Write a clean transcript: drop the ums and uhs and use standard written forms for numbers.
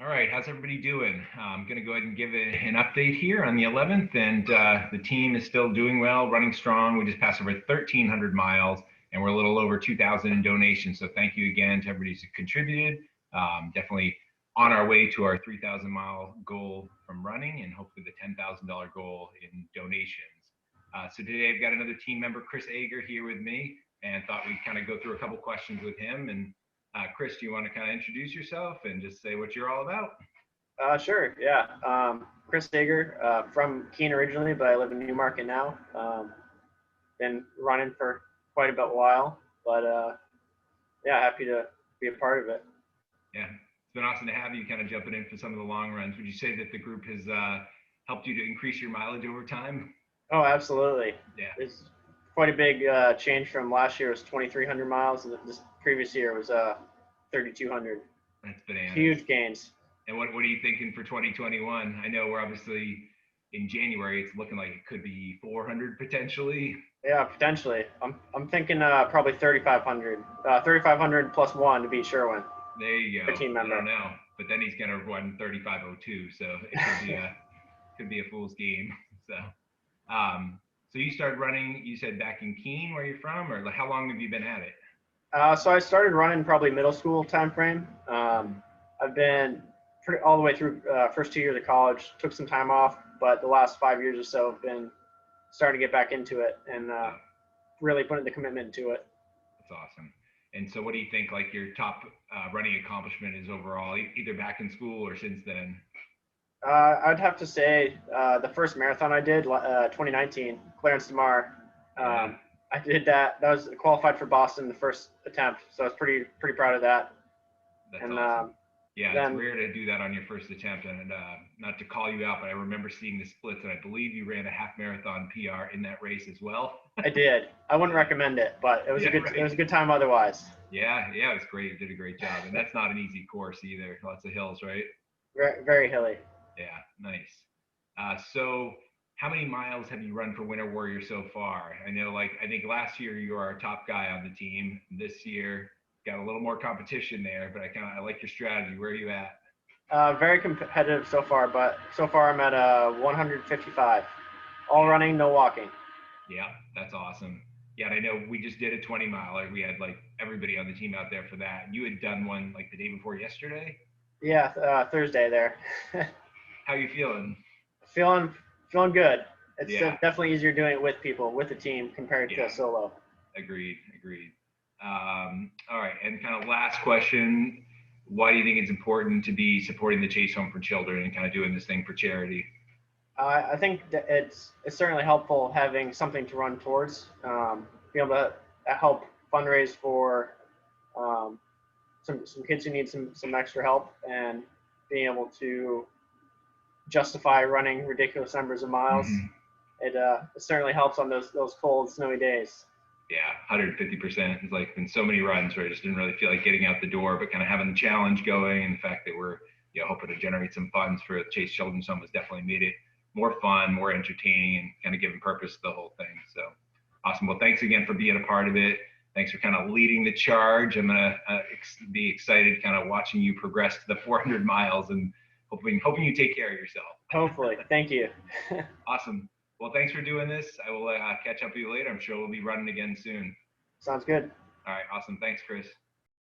All right, how's everybody doing? I'm going to go ahead and give an update here on the 11th, and the team is still doing well, running strong. We just passed over 1,300 miles, and we're a little over 2,000 in donations. So thank you again to everybody who's contributed. Definitely on our way to our 3,000-mile goal from running, and hopefully the $10,000 goal in donations. So today I've got another team member, Chris Ager, here with me, and thought we'd kind of go through a couple questions with him. And Chris, do you want to kind of introduce yourself and just say what you're all about? Sure, yeah. Chris Ager, from Keene originally, but I live in Newmarket now. Been running for quite a bit while, but yeah, happy to be a part of it. Yeah, it's been awesome to have you kind of jumping in for some of the long runs. Would you say that the group has helped you to increase your mileage over time? Oh, absolutely. Yeah, It's quite a big change from last year. It was 2,300 miles, and this previous year was 3,200. that's bananas. Huge gains. And what are you thinking for 2021? I know we're obviously in January. It's looking like it could be 400 potentially. Yeah, potentially. I'm thinking probably 3,500. 3,500 plus one to beat Sherwin, There you the go. team I member. don't know, but then he's gonna run 35:02, so it could be a fool's game. So you started running. You said back in Keene, where you're from, or like how long have you been at it? So I started running probably middle school time frame. I've been all the way through first 2 years of college. Took some time off, but the last 5 years or so have been starting to get back into it and Yeah, really putting the commitment into it. that's awesome. And so, what do you think like your top running accomplishment is overall, either back in school or since then? I'd have to say the first marathon I did, 2019, Clarence DeMar. Yeah, I did that. That was qualified for Boston the first attempt, so I was pretty proud of that. that's And awesome. Yeah, it's then rare to do that on your first attempt. And not to call you out, but I remember seeing the splits, and I believe you ran a half marathon PR in that race as well. I did. I wouldn't recommend it, but Yeah, it right. was a good time otherwise. Yeah, it was great. You did a great job, and that's not an easy course either. Lots of hills, right? Very, very hilly. Yeah, nice. So, how many miles have you run for Winter Warrior so far? I know, like, I think last year you were our top guy on the team. This year, got a little more competition there, but I like your strategy. Where are you at? Very competitive so far, but so far I'm at 155. All Yeah, running, no walking. yeah, that's awesome. Yeah, and I know we just did a 20 miler. We had like everybody on the team out there for that. You had done one like the day before yesterday. Yeah, Thursday there. How you feeling? feeling feeling good. It's Yeah, definitely easier doing it with people, with the team compared to yeah, solo. agreed. All right, and kind of last question. Why do you think it's important to be supporting the Chase Home for Children and kind of doing this thing for charity? I think that it's certainly helpful having something to run towards. Be able to help fundraise for um, some kids who need some extra help, and being able to justify running ridiculous numbers of miles. Hmm. It certainly helps on those cold, snowy days. Yeah, 150%. It's like been so many runs where I just didn't really feel like getting out the door, but kind of having the challenge going, and the fact that we're hoping to generate some funds for the Chase Children's Home has definitely made it more fun, more entertaining, and kind of giving purpose to the whole thing. So awesome. Well, thanks again for being a part of it. Thanks for kind of leading the charge. I'm gonna be excited, kind of watching you progress to the 400 miles, and hoping you take care of yourself. Hopefully. Thank you. Awesome. Well, thanks for doing this. I will catch up with you later. I'm sure we'll be running again soon. Sounds good. All right. Awesome. Thanks, Chris.